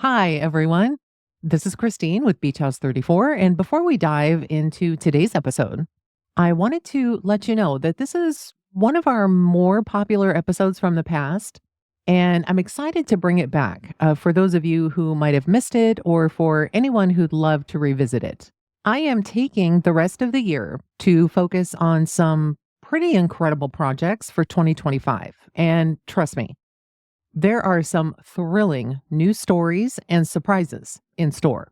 Hi, everyone. This is Christine with Beach House 34. And before we dive into today's episode, I wanted to let you know that this is one of our more popular episodes from the past. And I'm excited to bring it back for those of you who might have missed it or for anyone who'd love to revisit it. I am taking the rest of the year to focus on some pretty incredible projects for 2025. And trust me, there are some thrilling new stories and surprises in store.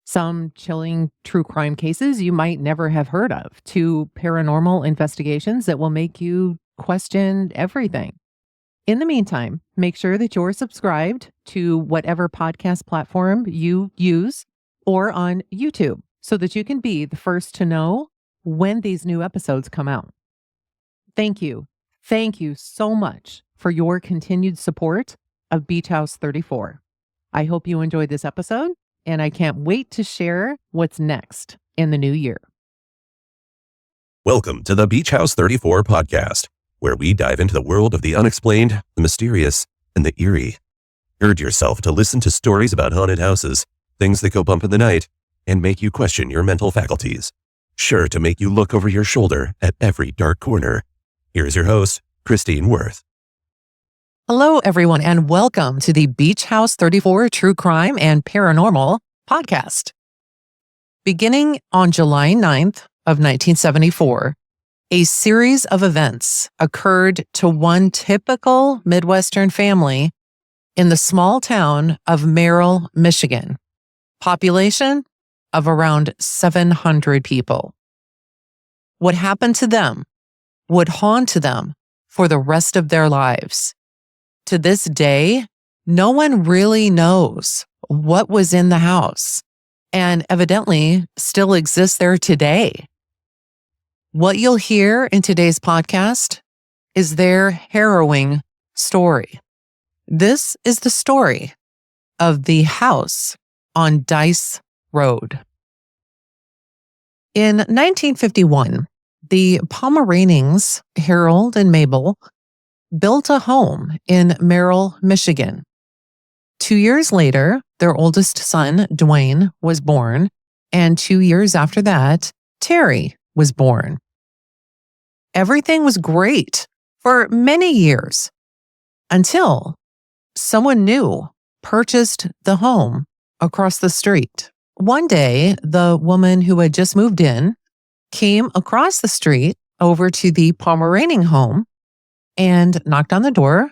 Some chilling true crime cases you might never have heard of, to paranormal investigations that will make you question everything. In the meantime, make sure that you're subscribed to whatever podcast platform you use or on YouTube so that you can be the first to know when these new episodes come out. Thank you. Thank you so much for your continued support of Beach House 34. I hope you enjoyed this episode, and I can't wait to share what's next in the new year. Welcome to the Beach House 34 podcast, where we dive into the world of the unexplained, the mysterious, and the eerie. Gird yourself to listen to stories about haunted houses, things that go bump in the night, and make you question your mental faculties. Sure to make you look over your shoulder at every dark corner. Here's your host, Christine Worth. Hello, everyone, and welcome to the Beach House 34 True Crime and Paranormal podcast. Beginning on July 9th of 1974, a series of events occurred to one typical Midwestern family in the small town of Merrill, Michigan. Population of around 700 people. What happened to them would haunt them for the rest of their lives. To this day, no one really knows what was in the house and evidently still exists there today. What you'll hear in today's podcast is their harrowing story. This is the story of the house on Dice Road. In 1951, the Pomeranings, Harold and Mabel, built a home in Merrill, Michigan. 2 years later, their oldest son, Dwayne, was born, and 2 years after that, Terry was born. Everything was great for many years until someone new purchased the home across the street. One day, the woman who had just moved in came across the street over to the Pomeraning home and knocked on the door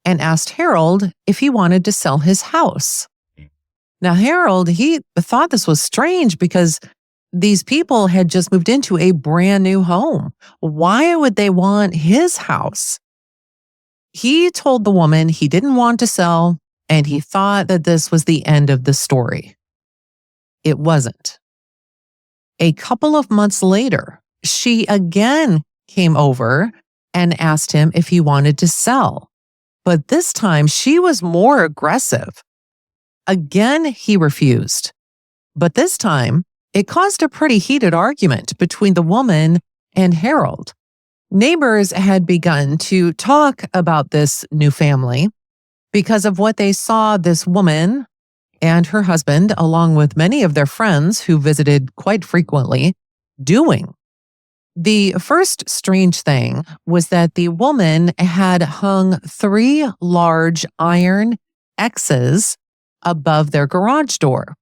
and asked Harold if he wanted to sell his house. Now, Harold, he thought this was strange because these people had just moved into a brand new home. Why would they want his house? He told the woman he didn't want to sell, and he thought that this was the end of the story. It wasn't. A couple of months later, she again came over and asked him if he wanted to sell. But this time, she was more aggressive. Again, he refused. But this time, it caused a pretty heated argument between the woman and Harold. Neighbors had begun to talk about this new family because of what they saw this woman and her husband, along with many of their friends who visited quite frequently, doing. The first strange thing was that the woman had hung 3 large iron X's above their garage door.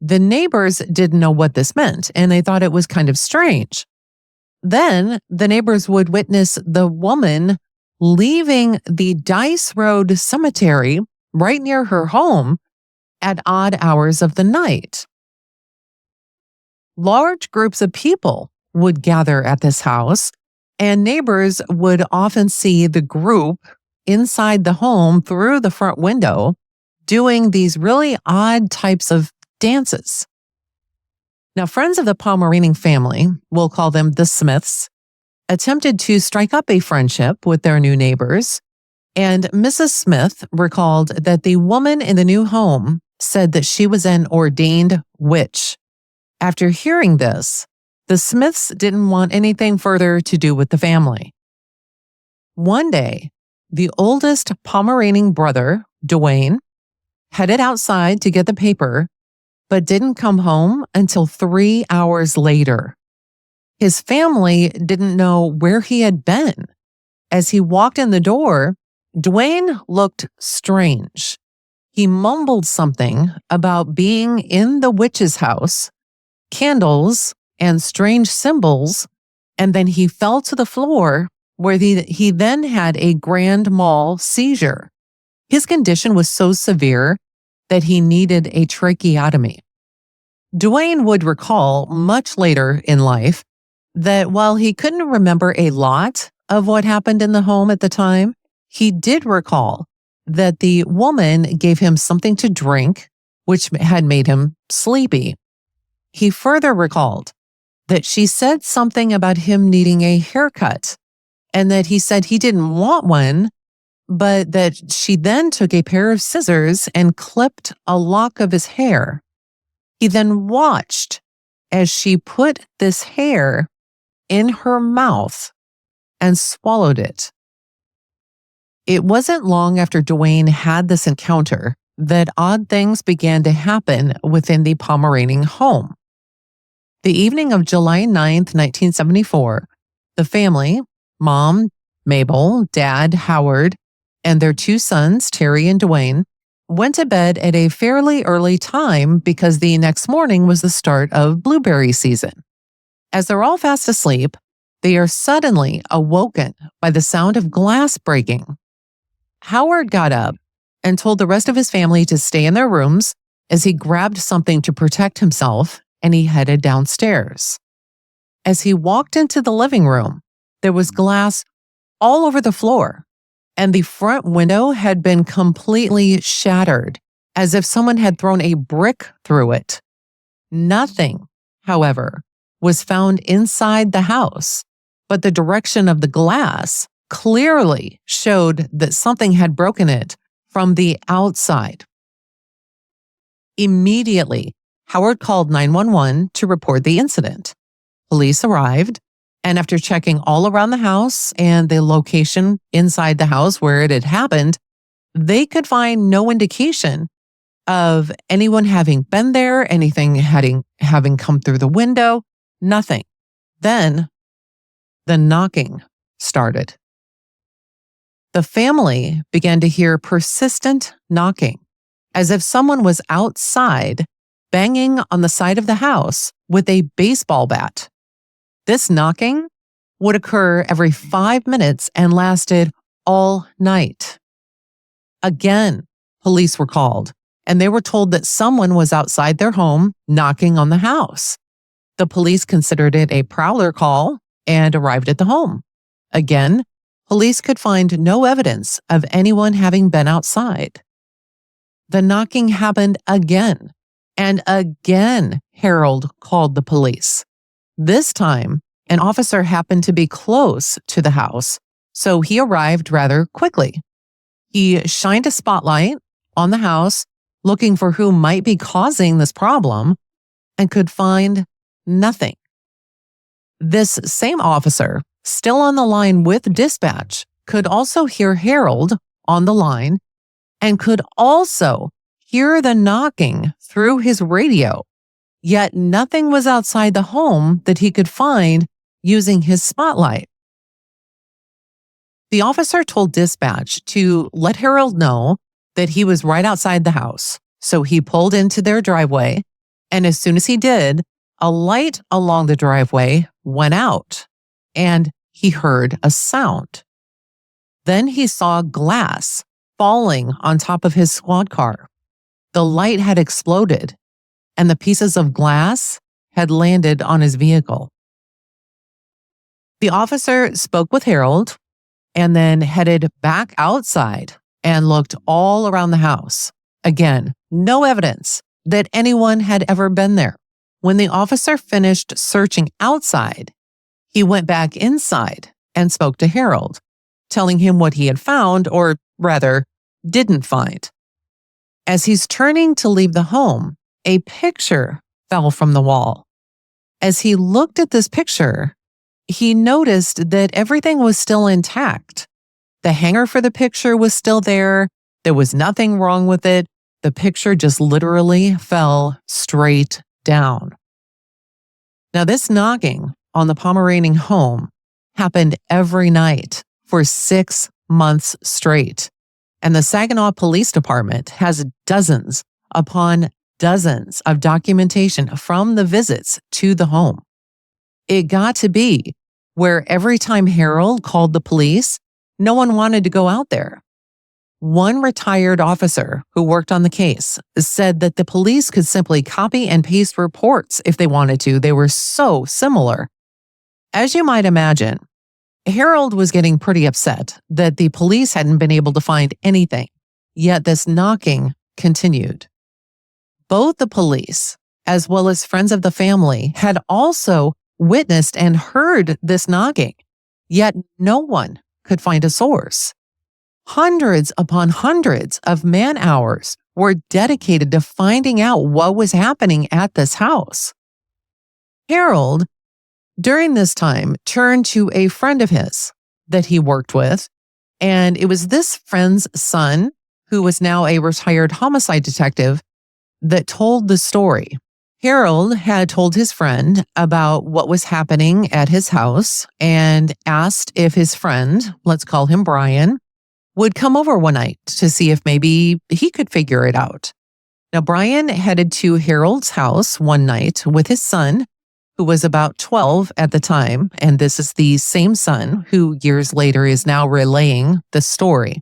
The neighbors didn't know what this meant, and they thought it was kind of strange. Then the neighbors would witness the woman leaving the Dice Road Cemetery right near her home at odd hours of the night. Large groups of people would gather at this house, and neighbors would often see the group inside the home through the front window doing these really odd types of dances. Now, friends of the Pomeraning family, we'll call them the Smiths, attempted to strike up a friendship with their new neighbors, and Mrs. Smith recalled that the woman in the new home said that she was an ordained witch. After hearing this, the Smiths didn't want anything further to do with the family. One day, the oldest Pomeraning brother, Dwayne, headed outside to get the paper, but didn't come home until 3 hours later. His family didn't know where he had been. As he walked in the door, Dwayne looked strange. He mumbled something about being in the witch's house, candles, and strange symbols, and then he fell to the floor where he then had a grand mal seizure. His condition was so severe that he needed a tracheotomy. Dwayne would recall much later in life that while he couldn't remember a lot of what happened in the home at the time, he did recall that the woman gave him something to drink, which had made him sleepy. He further recalled that she said something about him needing a haircut, and that he said he didn't want one, but that she then took a pair of scissors and clipped a lock of his hair. He then watched as she put this hair in her mouth and swallowed it. It wasn't long after Dwayne had this encounter that odd things began to happen within the Pomeranian home. The evening of July 9th, 1974, the family, Mom, Mabel, Dad, Howard, and their two sons, Terry and Dwayne, went to bed at a fairly early time because the next morning was the start of blueberry season. As they're all fast asleep, they are suddenly awoken by the sound of glass breaking. Howard got up and told the rest of his family to stay in their rooms as he grabbed something to protect himself and he headed downstairs. As he walked into the living room, there was glass all over the floor, and the front window had been completely shattered, as if someone had thrown a brick through it. Nothing, however, was found inside the house, but the direction of the glass clearly showed that something had broken it from the outside. Immediately, Howard called 911 to report the incident. Police arrived, and after checking all around the house and the location inside the house where it had happened, they could find no indication of anyone having been there, anything having come through the window, nothing. Then the knocking started. The family began to hear persistent knocking, as if someone was outside banging on the side of the house with a baseball bat. This knocking would occur every 5 minutes and lasted all night. Again, police were called, and they were told that someone was outside their home knocking on the house. The police considered it a prowler call and arrived at the home. Again, police could find no evidence of anyone having been outside. The knocking happened again, and again Harold called the police. This time, an officer happened to be close to the house, so he arrived rather quickly. He shined a spotlight on the house, looking for who might be causing this problem, and could find nothing. This same officer, still on the line with dispatch, could also hear Harold on the line and could also hear the knocking through his radio, yet nothing was outside the home that he could find using his spotlight. The officer told dispatch to let Harold know that he was right outside the house, so he pulled into their driveway, and as soon as he did, a light along the driveway went out, and he heard a sound. Then he saw glass falling on top of his squad car. The light had exploded, and the pieces of glass had landed on his vehicle. The officer spoke with Harold and then headed back outside and looked all around the house. Again, no evidence that anyone had ever been there. When the officer finished searching outside, he went back inside and spoke to Harold, telling him what he had found, or rather, didn't find. As he's turning to leave the home, a picture fell from the wall. As he looked at this picture, he noticed that everything was still intact. The hanger for the picture was still there. There was nothing wrong with it. The picture just literally fell straight down. Now, this knocking on the Pomeranian home happened every night for 6 months straight. And the Saginaw Police Department has dozens upon dozens of documentation from the visits to the home. It got to be where every time Harold called the police, no one wanted to go out there. One retired officer who worked on the case said that the police could simply copy and paste reports if they wanted to. They were so similar. As you might imagine, Harold was getting pretty upset that the police hadn't been able to find anything, yet this knocking continued. Both the police, as well as friends of the family, had also witnessed and heard this knocking, yet no one could find a source. Hundreds upon hundreds of man-hours were dedicated to finding out what was happening at this house. Harold, during this time, turned to a friend of his that he worked with, and it was this friend's son, who was now a retired homicide detective, that told the story. Harold had told his friend about what was happening at his house and asked if his friend, let's call him Brian, would come over one night to see if maybe he could figure it out. Now, Brian headed to Harold's house one night with his son, who was about 12 at the time, and this is the same son who years later is now relaying the story.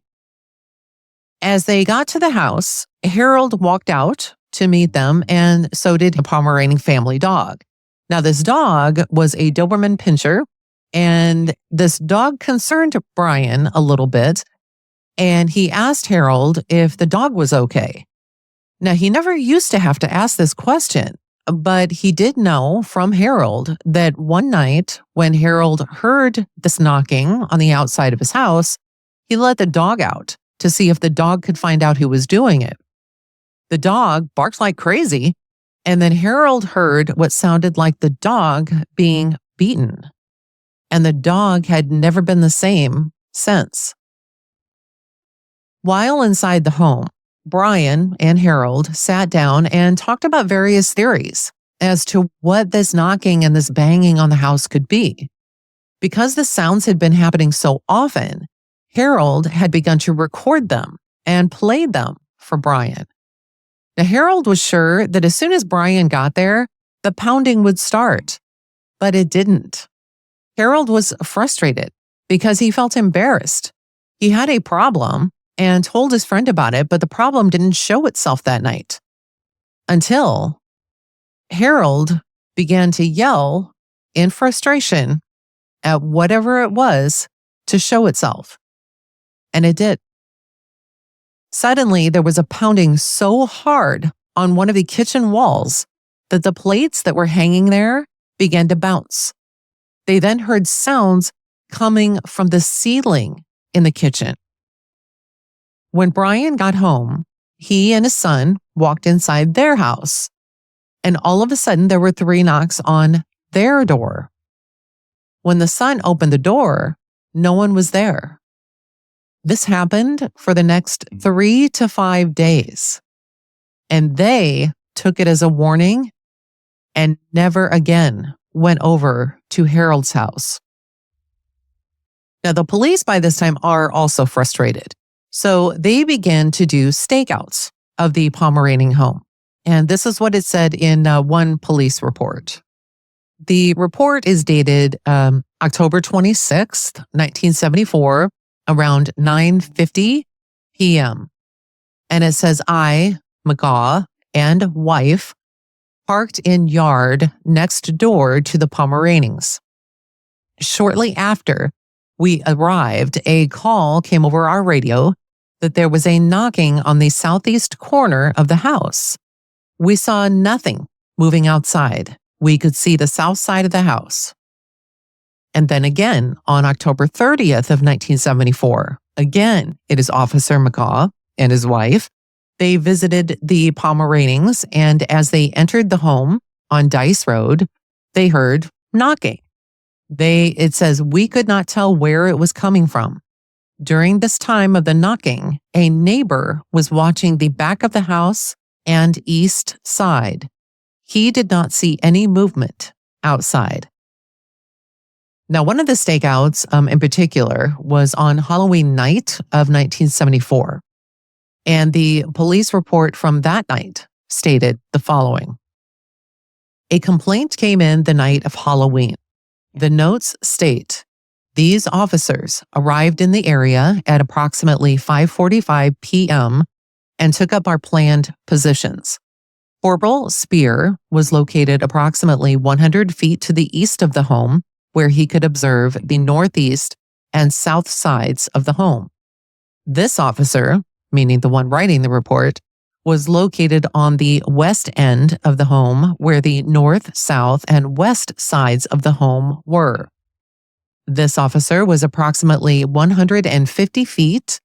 As they got to the house, Harold walked out to meet them, and so did a Pomeranian family dog. Now, this dog was a Doberman Pinscher, and this dog concerned Brian a little bit, and he asked Harold if the dog was okay. Now, he never used to have to ask this question, but he did know from Harold that one night when Harold heard this knocking on the outside of his house, he let the dog out to see if the dog could find out who was doing it. The dog barked like crazy, and then Harold heard what sounded like the dog being beaten. And the dog had never been the same since. While inside the home, Brian and Harold sat down and talked about various theories as to what this knocking and this banging on the house could be. Because the sounds had been happening so often, Harold had begun to record them and play them for Brian. Now, Harold was sure that as soon as Brian got there, the pounding would start, but it didn't. Harold was frustrated because he felt embarrassed. He had a problem and told his friend about it, but the problem didn't show itself that night until Harold began to yell in frustration at whatever it was to show itself. And it did. Suddenly, there was a pounding so hard on one of the kitchen walls that the plates that were hanging there began to bounce. They then heard sounds coming from the ceiling in the kitchen. When Brian got home, he and his son walked inside their house, and all of a sudden there were 3 knocks on their door. When the son opened the door, no one was there. This happened for the next 3 to 5 days, and they took it as a warning and never again went over to Harold's house. Now, the police by this time are also frustrated. So they began to do stakeouts of the Pomeranian home. And this is what it said in one police report. The report is dated October 26th, 1974, around 9:50 p.m. And it says, I, McGaw, and wife parked in yard next door to the Pomeranians. Shortly after we arrived, a call came over our radio that there was a knocking on the southeast corner of the house. We saw nothing moving outside. We could see the south side of the house. And then again, on October 30th of 1974, again, it is Officer McGaw and his wife. They visited the Pomeranians, and as they entered the home on Dice Road, they heard knocking. It says, we could not tell where it was coming from. During this time of the knocking, a neighbor was watching the back of the house and east side. He did not see any movement outside. Now, one of the stakeouts in particular was on Halloween night of 1974. And the police report from that night stated the following. A complaint came in the night of Halloween. The notes state, these officers arrived in the area at approximately 5:45 p.m. and took up our planned positions. Corporal Spear was located approximately 100 feet to the east of the home, where he could observe the northeast and south sides of the home. This officer, meaning the one writing the report, was located on the west end of the home where the north, south, and west sides of the home were. This officer was approximately 150 feet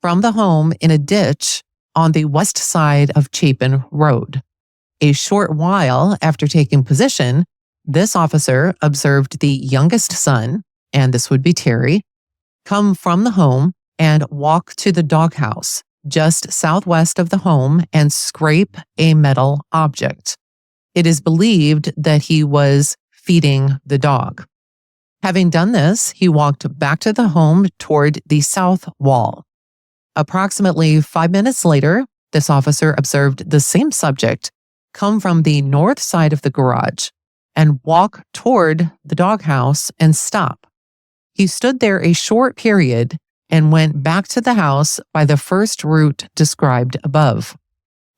from the home in a ditch on the west side of Chapin Road. A short while after taking position, this officer observed the youngest son, and this would be Terry, come from the home and walk to the doghouse just southwest of the home and scrape a metal object. It is believed that he was feeding the dog. Having done this, he walked back to the home toward the south wall. Approximately 5 minutes later, this officer observed the same subject come from the north side of the garage and walk toward the doghouse and stop. He stood there a short period and went back to the house by the first route described above.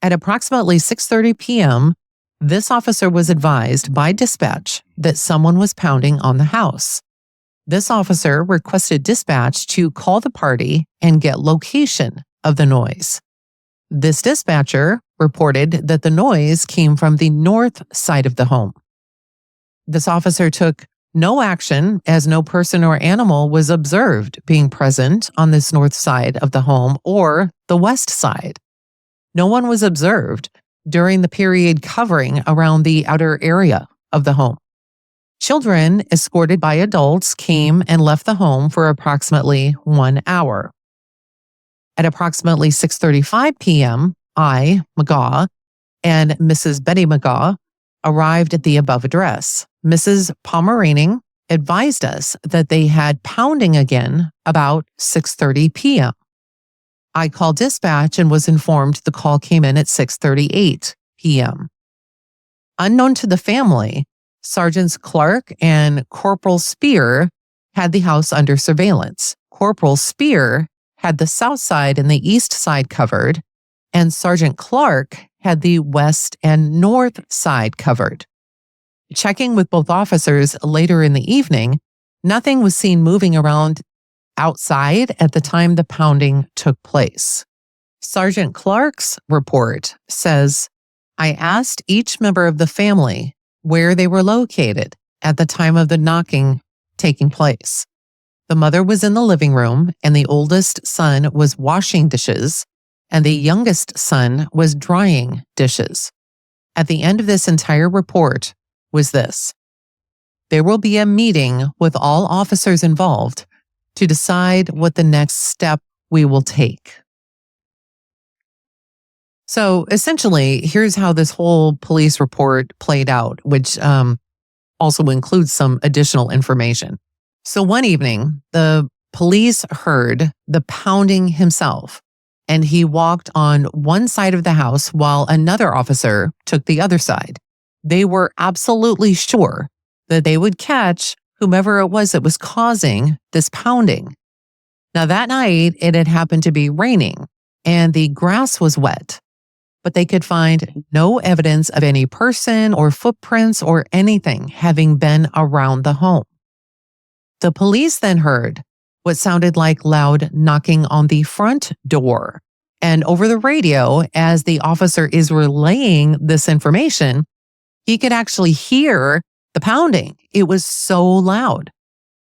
At approximately 6:30 p.m., this officer was advised by dispatch that someone was pounding on the house. This officer requested dispatch to call the party and get location of the noise. This dispatcher reported that the noise came from the north side of the home. This officer took no action as no person or animal was observed being present on this north side of the home or the west side. No one was observed during the period covering around the outer area of the home. Children escorted by adults came and left the home for approximately 1 hour. At approximately 6:35 p.m., I, McGaw, and Mrs. Betty McGaw arrived at the above address. Mrs. Pomeraning advised us that they had pounding again about 6:30 p.m. I called dispatch and was informed the call came in at 6:38 p.m. Unknown to the family, Sergeants Clark and Corporal Spear had the house under surveillance. Corporal Spear had the south side and the east side covered, and Sergeant Clark had the west and north side covered. Checking with both officers later in the evening, nothing was seen moving around outside at the time the pounding took place. Sergeant Clark's report says, I asked each member of the family where they were located at the time of the knocking taking place. The mother was in the living room, and the oldest son was washing dishes, and the youngest son was drying dishes. At the end of this entire report was this: there will be a meeting with all officers involved to decide what the next step we will take. So essentially, here's how this whole police report played out, which also includes some additional information. So one evening, the police heard the pounding himself, and he walked on one side of the house while another officer took the other side. They were absolutely sure that they would catch whomever it was that was causing this pounding. Now that night, it had happened to be raining and the grass was wet, but they could find no evidence of any person or footprints or anything having been around the home. The police then heard what sounded like loud knocking on the front door. And over the radio, as the officer is relaying this information, he could actually hear the pounding. It was so loud.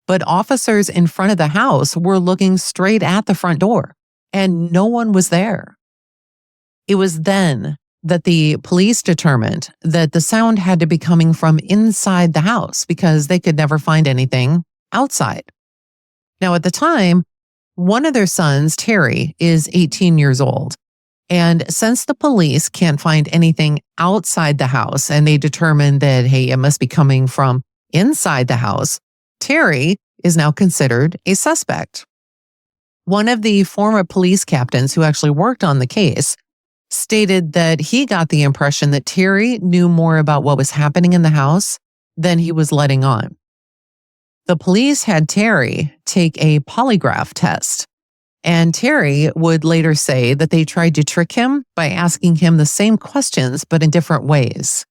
But officers in front of the house were looking straight at the front door, and no one was there. It was then that the police determined that the sound had to be coming from inside the house because they could never find anything outside. Now, at the time, One of their sons, Terry, is 18 years old. And since the police can't find anything outside the house and they determine that, hey, it must be coming from inside the house, Terry is now considered a suspect. One of the former police captains who actually worked on the case stated that he got the impression that Terry knew more about what was happening in the house than he was letting on. The police had Terry take a polygraph test, and Terry would later say that they tried to trick him by asking him the same questions but in different ways.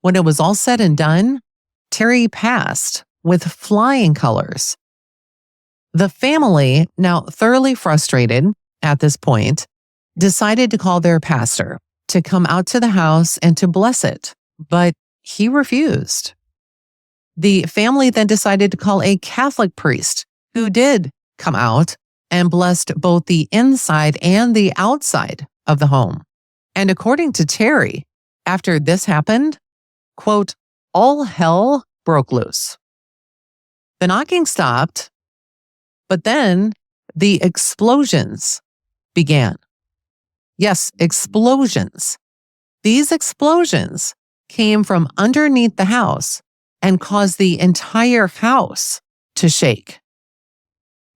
When it was all said and done, Terry passed with flying colors. The family, now thoroughly frustrated at this point, decided to call their pastor to come out to the house and to bless it, but he refused. The family then decided to call a Catholic priest who did come out and blessed both the inside and the outside of the home. And according to Terry, after this happened, quote, all hell broke loose. The knocking stopped, but then the explosions began. Yes, explosions. These explosions came from underneath the house and caused the entire house to shake.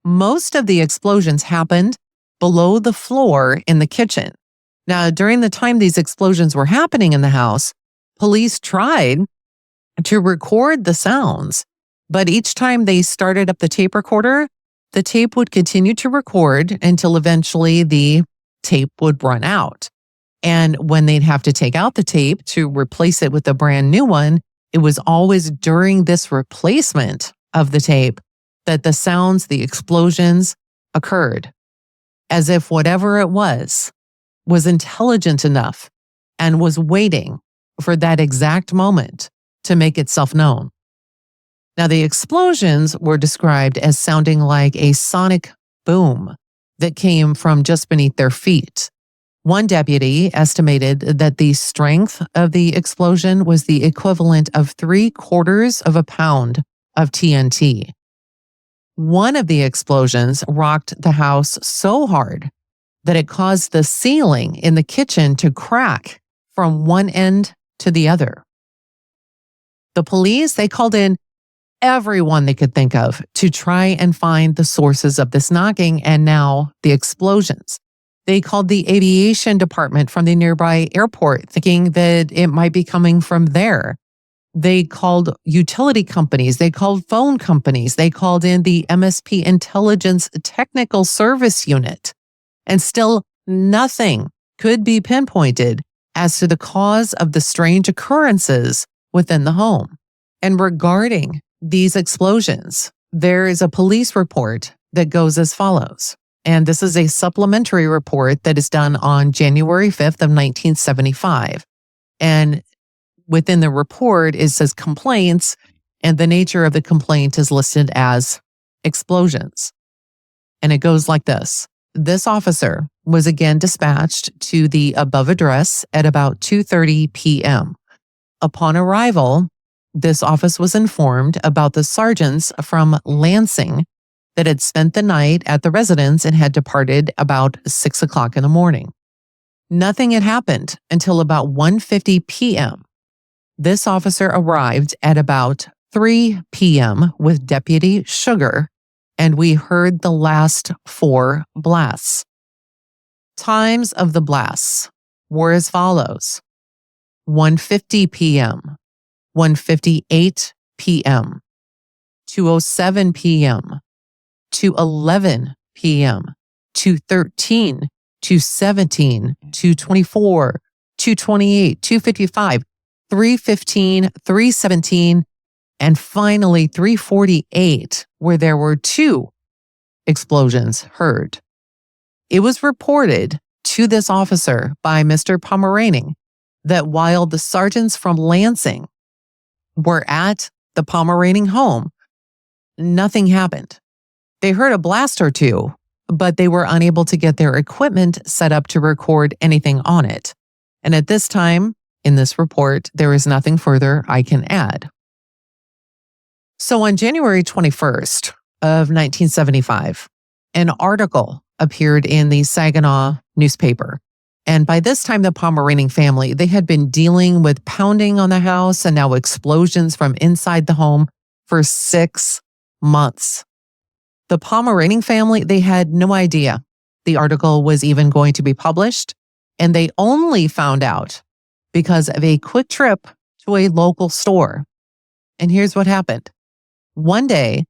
Most of the explosions happened below the floor in the kitchen. Now, during the time these explosions were happening in the house, police tried to record the sounds, but each time they started up the tape recorder, the tape would continue to record until eventually the tape would run out. And when they'd have to take out the tape to replace it with a brand new one, it was always during this replacement of the tape that the sounds, the explosions occurred, as if whatever it was intelligent enough and was waiting for that exact moment to make itself known. Now, the explosions were described as sounding like a sonic boom that came from just beneath their feet. One deputy estimated that the strength of the explosion was the equivalent of 3/4 pound of TNT. One of the explosions rocked the house so hard that it caused the ceiling in the kitchen to crack from one end to the other. The police, they called in everyone they could think of to try and find the sources of this knocking and now the explosions. They called the aviation department from the nearby airport, thinking that it might be coming from there. They called utility companies. They called phone companies. They called in the MSP Intelligence Technical Service Unit. And still nothing could be pinpointed as to the cause of the strange occurrences within the home. And regarding these explosions, there is a police report that goes as follows. And this is a supplementary report that is done on January 5th of 1975. And within the report, it says complaints, and the nature of the complaint is listed as explosions. And it goes like this. This officer was again dispatched to the above address at about 2:30 p.m. Upon arrival, this office was informed about the sergeants from Lansing that had spent the night at the residence and had departed about 6 o'clock in the morning. Nothing had happened until about 1:50 p.m. This officer arrived at about 3 p.m. with Deputy Sugar, and we heard the last 4 blasts. Times of the blasts were as follows. 1:50 p.m., 1:58 p.m., 2:07 p.m., 2:11 p.m., 2:13, 2:17, 2:24, 2:28, 2:55, 3:15, 3:17, and finally 3:48, where there were 2 explosions heard. It was reported to this officer by Mr. Pomeranian that while the sergeants from Lansing were at the Pomeranian home, nothing happened. They heard a blast or 2, but they were unable to get their equipment set up to record anything on it. And at this time, in this report, there is nothing further I can add. So on January 21st of 1975, an article appeared in the Saginaw newspaper. And by this time, the Pomeranian family, they had been dealing with pounding on the house and now explosions from inside the home for 6 months. The Pomeranian family, they had no idea the article was even going to be published, and they only found out because of a quick trip to a local store. And here's what happened. One day,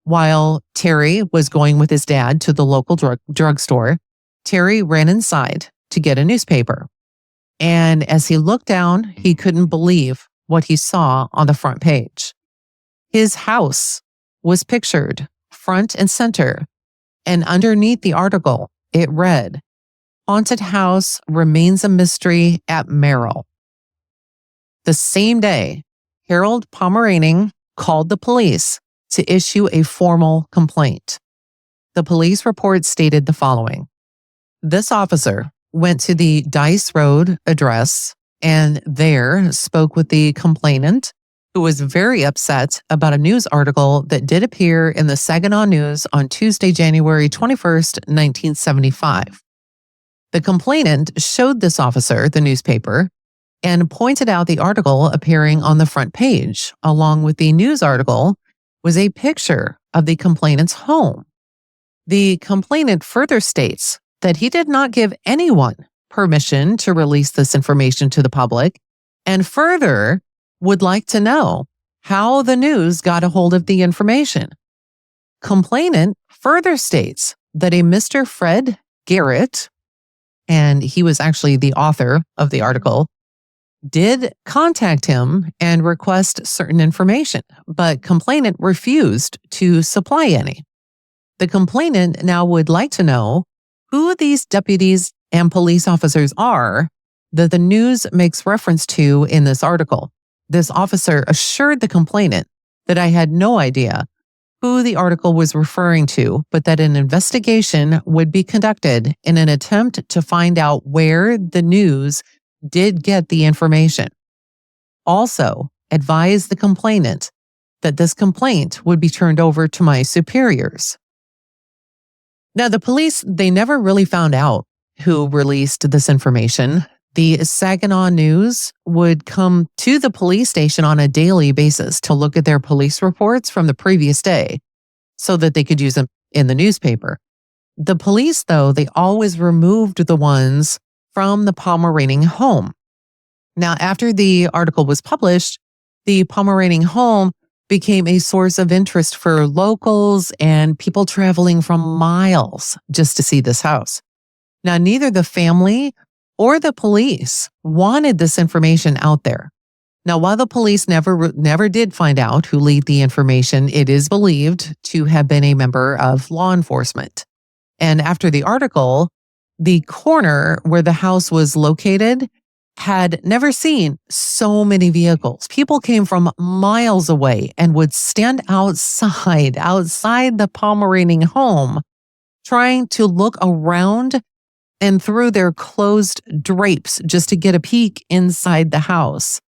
while Terry was going with his dad to the local drugstore, Terry ran inside to get a newspaper. And as he looked down, he couldn't believe what he saw on the front page. His house was pictured front and center, and underneath the article, it read, "Haunted house remains a mystery at Merrill." The same day, Harold Pomeranian called the police to issue a formal complaint. The police report stated the following. This officer went to the Dice Road address and there spoke with the complainant, who was very upset about a news article that did appear in the Saginaw News on Tuesday, January 21st, 1975. The complainant showed this officer the newspaper and pointed out the article appearing on the front page. Along with the news article was a picture of the complainant's home. The complainant further states that he did not give anyone permission to release this information to the public, and further would like to know how the news got a hold of the information. Complainant further states that a Mr. Fred Garrett, and he was actually the author of the article, did contact him and request certain information, but complainant refused to supply any. The complainant now would like to know who these deputies and police officers are that the news makes reference to in this article. This officer assured the complainant that I had no idea who the article was referring to, but that an investigation would be conducted in an attempt to find out where the news did get the information. Also, advised the complainant that this complaint would be turned over to my superiors. Now, the police, they never really found out who released this information. The Saginaw News would come to the police station on a daily basis to look at their police reports from the previous day so that they could use them in the newspaper. The police, though, they always removed the ones from the Pomeranian home. Now, after the article was published, the Pomeranian home became a source of interest for locals and people traveling from miles just to see this house. Now, neither the family or the police wanted this information out there. Now, while the police never did find out who leaked the information, it is believed to have been a member of law enforcement. And after the article, the corner where the house was located had never seen so many vehicles. People came from miles away and would stand outside the Pomeranian home, trying to look around and through their closed drapes just to get a peek inside the house.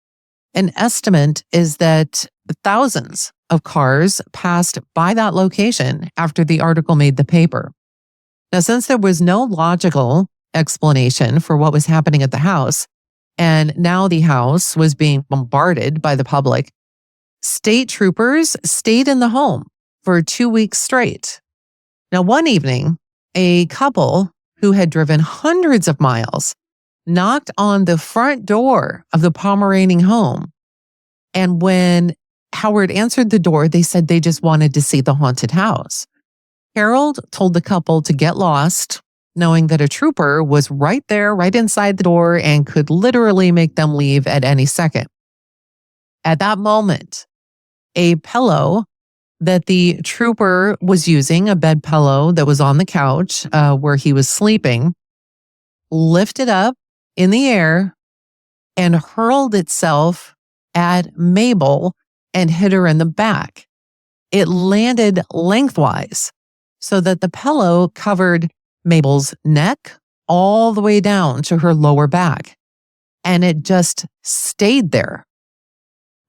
An estimate is that thousands of cars passed by that location after the article made the paper. Now, since there was no logical explanation for what was happening at the house, and now the house was being bombarded by the public, state troopers stayed in the home for 2 weeks straight. Now, one evening, a couple who had driven hundreds of miles knocked on the front door of the Pomeranian home. And when Howard answered the door, they said they just wanted to see the haunted house. Harold told the couple to get lost, knowing that a trooper was right there, right inside the door, and could literally make them leave at any second. At that moment, a pillow that the trooper was using, a bed pillow that was on the couch where he was sleeping, lifted up in the air and hurled itself at Mabel and hit her in the back. It landed lengthwise so that the pillow covered Mabel's neck all the way down to her lower back, and it just stayed there.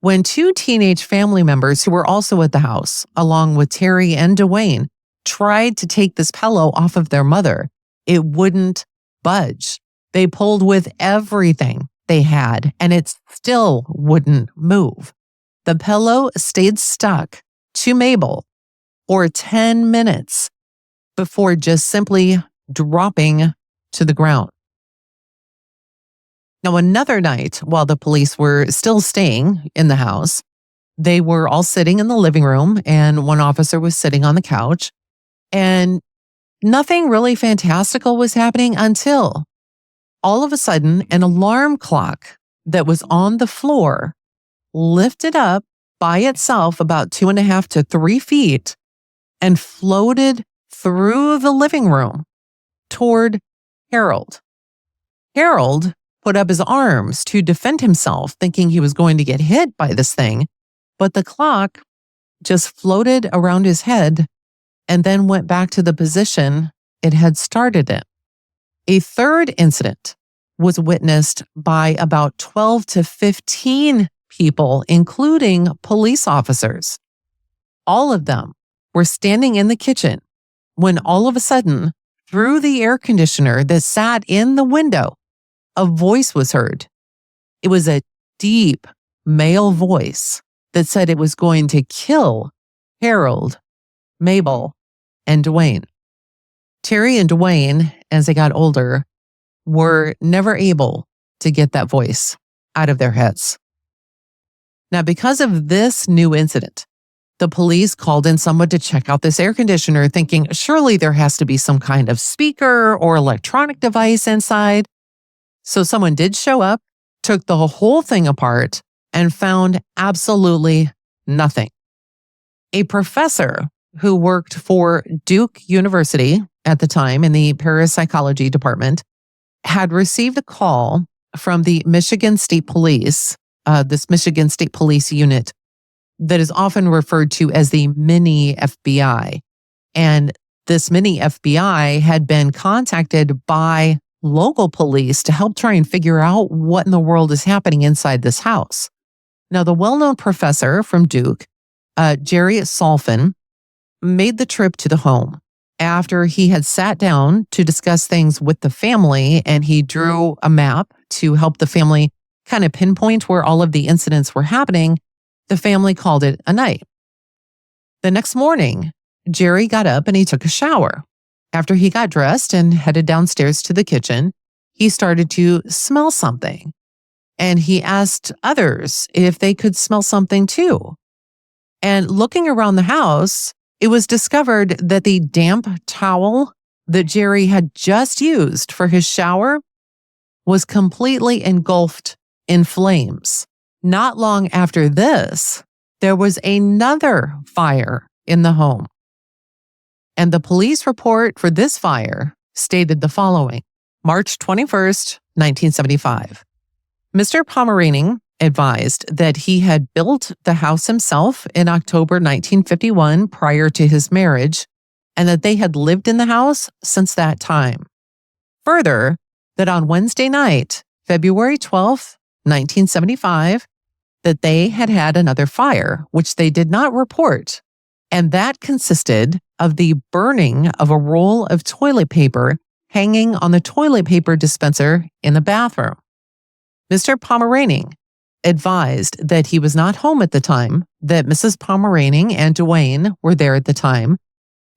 When two teenage family members who were also at the house, along with Terry and Dwayne, tried to take this pillow off of their mother. It wouldn't budge. They pulled with everything they had, and it still wouldn't move. The pillow stayed stuck to Mabel for 10 minutes before just simply dropping to the ground. Now, another night, while the police were still staying in the house, they were all sitting in the living room, and one officer was sitting on the couch, and nothing really fantastical was happening until all of a sudden an alarm clock that was on the floor lifted up by itself about 2.5 to 3 feet and floated through the living room toward Harold. Harold put up his arms to defend himself, thinking he was going to get hit by this thing, but the clock just floated around his head and then went back to the position it had started in. A third incident was witnessed by about 12 to 15 people, including police officers. All of them were standing in the kitchen when all of a sudden, through the air conditioner that sat in the window, a voice was heard. It was a deep male voice that said it was going to kill Harold, Mabel, and Dwayne. Terry and Dwayne, as they got older, were never able to get that voice out of their heads. Now, because of this new incident, the police called in someone to check out this air conditioner, thinking surely there has to be some kind of speaker or electronic device inside. So someone did show up, took the whole thing apart, and found absolutely nothing. A professor who worked for Duke University at the time in the parapsychology department had received a call from the Michigan State Police, this Michigan State Police unit that is often referred to as the mini FBI. And this mini FBI had been contacted by local police to help try and figure out what in the world is happening inside this house. Now, the well-known professor from Duke, Jerry Solfin, made the trip to the home after he had sat down to discuss things with the family, and he drew a map to help the family kind of pinpoint where all of the incidents were happening. The family called it a night. The next morning, Jerry got up and he took a shower. After he got dressed and headed downstairs to the kitchen, he started to smell something. And he asked others if they could smell something too. And looking around the house, it was discovered that the damp towel that Jerry had just used for his shower was completely engulfed in flames. Not long after this, there was another fire in the home. And the police report for this fire stated the following: March 21st, 1975. Mr. Pomeranian advised that he had built the house himself in October 1951 prior to his marriage, and that they had lived in the house since that time. Further, that on Wednesday night, February 12th, 1975, that they had had another fire, which they did not report, and that consisted of the burning of a roll of toilet paper hanging on the toilet paper dispenser in the bathroom. Mr. Pomeranian advised that he was not home at the time, that Mrs. Pomeranian and Dwayne were there at the time,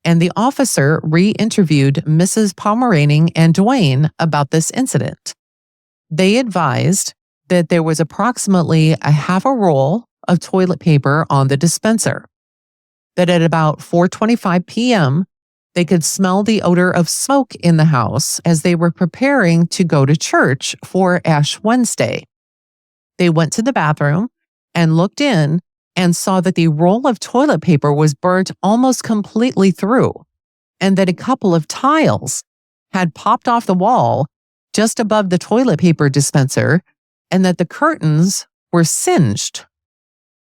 and the officer re-interviewed Mrs. Pomeranian and Dwayne about this incident. They advised that there was approximately a half a roll of toilet paper on the dispenser, that at about 4:25 p.m., they could smell the odor of smoke in the house as they were preparing to go to church for Ash Wednesday. They went to the bathroom and looked in and saw that the roll of toilet paper was burnt almost completely through, and that a couple of tiles had popped off the wall just above the toilet paper dispenser, and that the curtains were singed.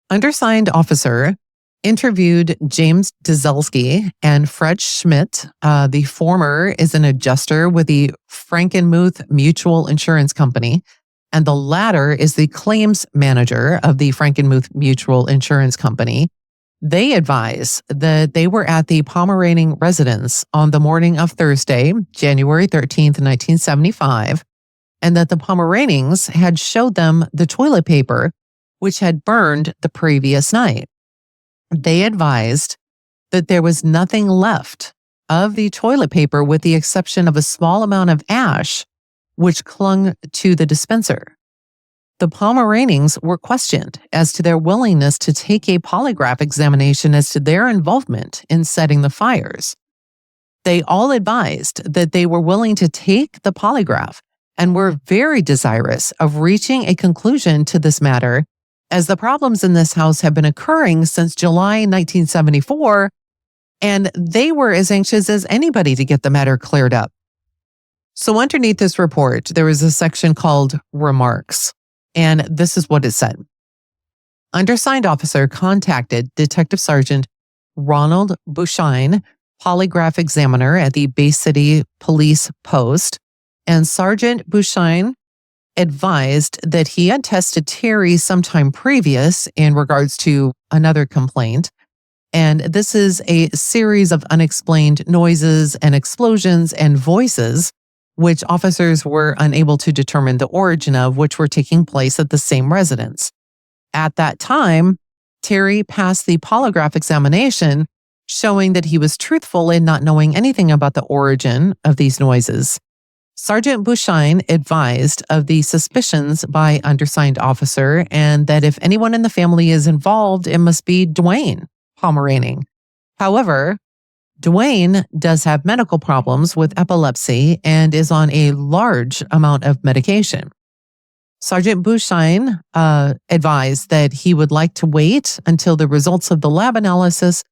Undersigned officer interviewed James Dzelski and Fred Schmidt. The former is an adjuster with the Frankenmuth Mutual Insurance Company, and the latter is the claims manager of the Frankenmuth Mutual Insurance Company. They advise that they were at the Pomeranian residence on the morning of Thursday, January 13th, 1975, and that the Pomeranians had showed them the toilet paper, which had burned the previous night. They advised that there was nothing left of the toilet paper with the exception of a small amount of ash, which clung to the dispenser. The Pomeranians were questioned as to their willingness to take a polygraph examination as to their involvement in setting the fires. They all advised that they were willing to take the polygraph and were very desirous of reaching a conclusion to this matter, as the problems in this house have been occurring since July 1974, and they were as anxious as anybody to get the matter cleared up. So underneath this report, there was a section called Remarks. And this is what it said. Undersigned officer contacted Detective Sergeant Ronald Bushine, polygraph examiner at the Bay City Police Post, and Sergeant Bushine advised that he had tested Terry sometime previous in regards to another complaint. And this is a series of unexplained noises and explosions and voices, which officers were unable to determine the origin of, which were taking place at the same residence. At that time, Terry passed the polygraph examination, showing that he was truthful in not knowing anything about the origin of these noises. Sergeant Bushine advised of the suspicions by undersigned officer and that if anyone in the family is involved, it must be Dwayne Pomeranian. However, Dwayne does have medical problems with epilepsy and is on a large amount of medication. Sergeant Bushine advised that he would like to wait until the results of the lab analysis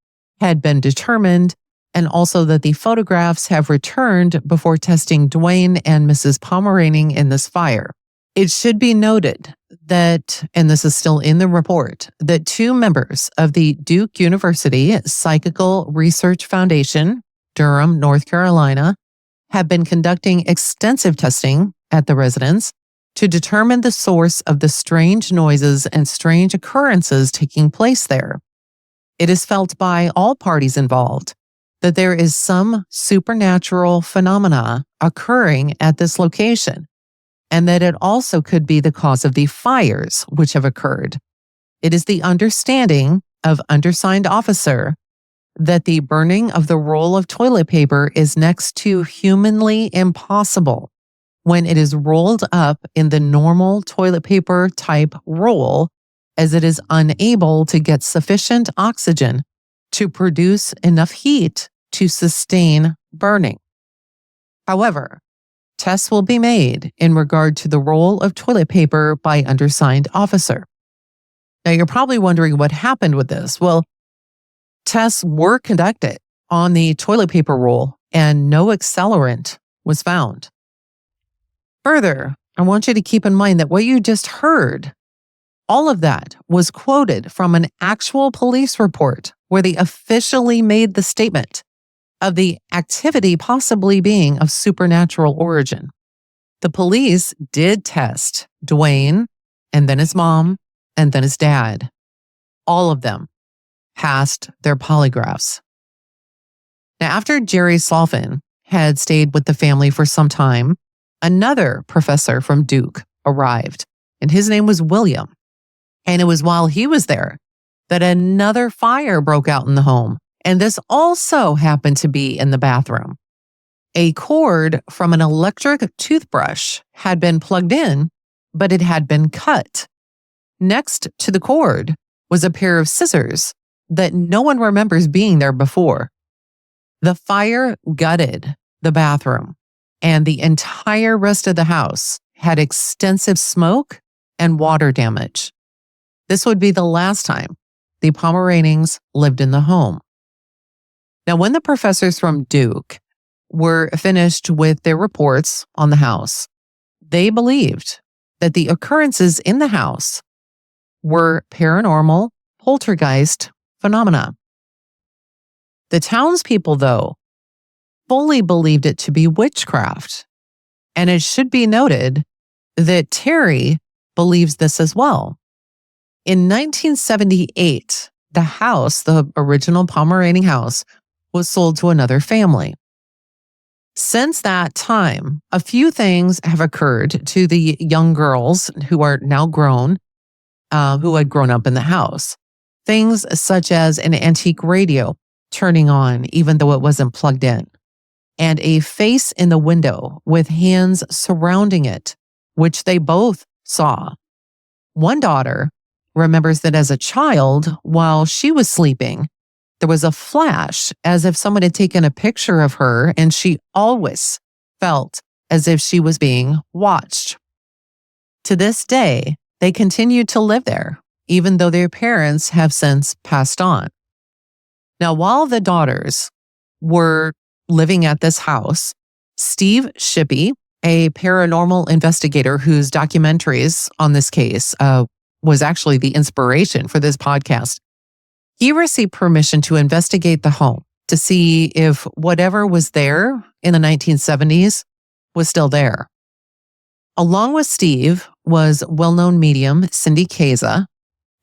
had been determined, and also that the photographs have returned before testing Dwayne and Mrs. Pomeranian in this fire. It should be noted that, and this is still in the report, that 2 members of the Duke University Psychical Research Foundation, Durham, North Carolina, have been conducting extensive testing at the residence to determine the source of the strange noises and strange occurrences taking place there. It is felt by all parties involved that there is some supernatural phenomena occurring at this location, and that it also could be the cause of the fires which have occurred. It is the understanding of undersigned officer that the burning of the roll of toilet paper is next to humanly impossible when it is rolled up in the normal toilet paper type roll, as it is unable to get sufficient oxygen to produce enough heat to sustain burning. However, tests will be made in regard to the roll of toilet paper by undersigned officer. Now, you're probably wondering what happened with this. Well, tests were conducted on the toilet paper roll and no accelerant was found. Further, I want you to keep in mind that what you just heard, all of that was quoted from an actual police report where they officially made the statement of the activity possibly being of supernatural origin. The police did test Dwayne, and then his mom, and then his dad. All of them passed their polygraphs. Now, after Jerry Solfin had stayed with the family for some time, another professor from Duke arrived, and his name was William. And it was while he was there that another fire broke out in the home. And this also happened to be in the bathroom. A cord from an electric toothbrush had been plugged in, but it had been cut. Next to the cord was a pair of scissors that no one remembers being there before. The fire gutted the bathroom, and the entire rest of the house had extensive smoke and water damage. This would be the last time the Pomeranians lived in the home. Now, when the professors from Duke were finished with their reports on the house, they believed that the occurrences in the house were paranormal poltergeist phenomena. The townspeople, though, fully believed it to be witchcraft. And it should be noted that Terry believes this as well. In 1978, the house, the original Pomeranian house, was sold to another family. Since that time, a few things have occurred to the young girls who are now grown, who had grown up in the house. Things such as an antique radio turning on even though it wasn't plugged in, and a face in the window with hands surrounding it, which they both saw. One daughter remembers that as a child, while she was sleeping, there was a flash as if someone had taken a picture of her, and she always felt as if she was being watched. To this day, they continue to live there, even though their parents have since passed on. Now, while the daughters were living at this house, Steve Shippey, a paranormal investigator whose documentaries on this case was actually the inspiration for this podcast, he received permission to investigate the home to see if whatever was there in the 1970s was still there. Along with Steve was well-known medium Cindy Kaza,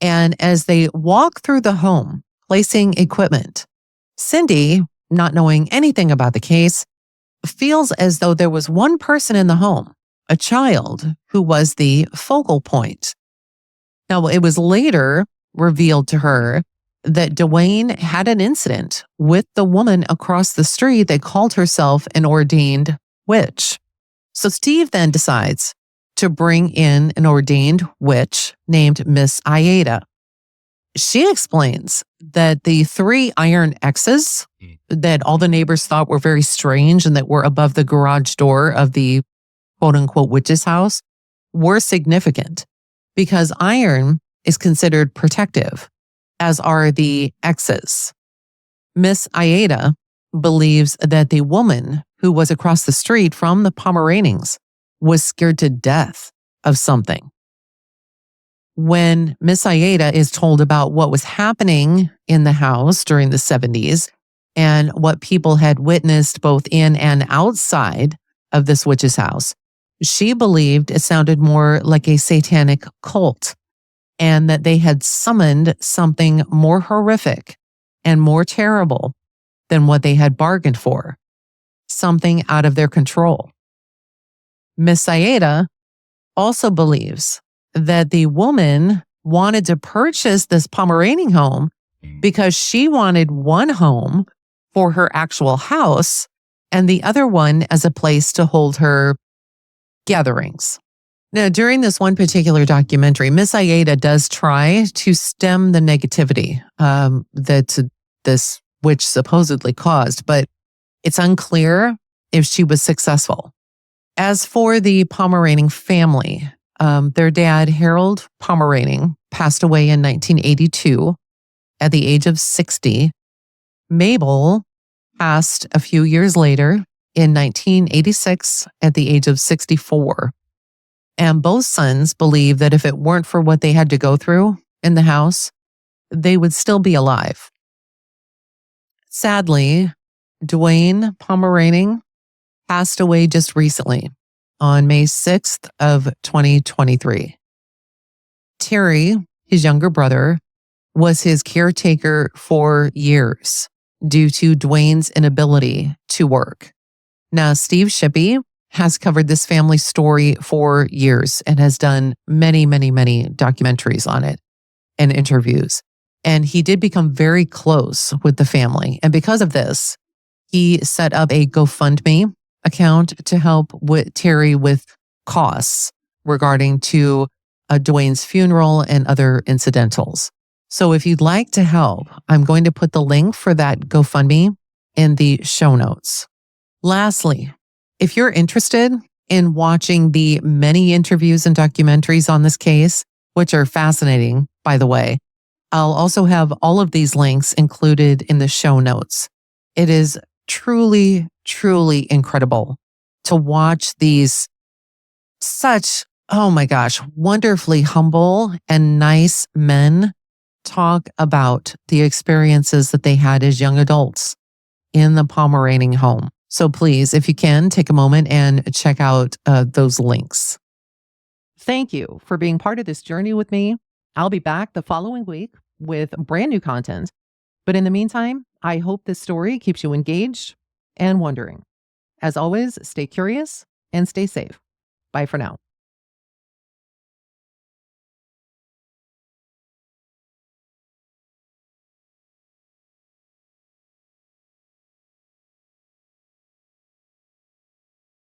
and as they walk through the home, placing equipment, Cindy, not knowing anything about the case, feels as though there was one person in the home, a child, who was the focal point. Now, it was later revealed to her that Dwayne had an incident with the woman across the street that called herself an ordained witch. So Steve then decides to bring in an ordained witch named Miss Aida. She explains that the 3 iron X's that all the neighbors thought were very strange and that were above the garage door of the quote unquote witch's house were significant because iron is considered protective, as are the X's. Miss Aida believes that the woman who was across the street from the Pomeranians was scared to death of something. When Miss Aida is told about what was happening in the house during the 70s and what people had witnessed both in and outside of this witch's house, she believed it sounded more like a satanic cult and that they had summoned something more horrific and more terrible than what they had bargained for, something out of their control. Miss Aida also believes that the woman wanted to purchase this Pomeranian home because she wanted one home for her actual house and the other one as a place to hold her gatherings. Now, during this one particular documentary, Miss Aida does try to stem the negativity that this witch supposedly caused, but it's unclear if she was successful. As for the Pomeranian family, their dad, Harold Pomeranian, passed away in 1982 at the age of 60. Mabel passed a few years later in 1986 at the age of 64. And both sons believe that if it weren't for what they had to go through in the house, they would still be alive. Sadly, Dwayne Pomeranian passed away just recently on May 6th of 2023. Terry, his younger brother, was his caretaker for years due to Dwayne's inability to work. Now, Steve Shippey has covered this family story for years and has done many, many, many documentaries on it and interviews. And he did become very close with the family. And because of this, he set up a GoFundMe account to help with Terry with costs regarding to Dwayne's funeral and other incidentals. So if you'd like to help, I'm going to put the link for that GoFundMe in the show notes. Lastly, if you're interested in watching the many interviews and documentaries on this case, which are fascinating, by the way, I'll also have all of these links included in the show notes. It is truly, truly incredible to watch these such, oh my gosh, wonderfully humble and nice men talk about the experiences that they had as young adults in the Pomeranian home. So please, if you can, take a moment and check out those links. Thank you for being part of this journey with me. I'll be back the following week with brand new content. But in the meantime, I hope this story keeps you engaged and wondering. As always, stay curious and stay safe. Bye for now.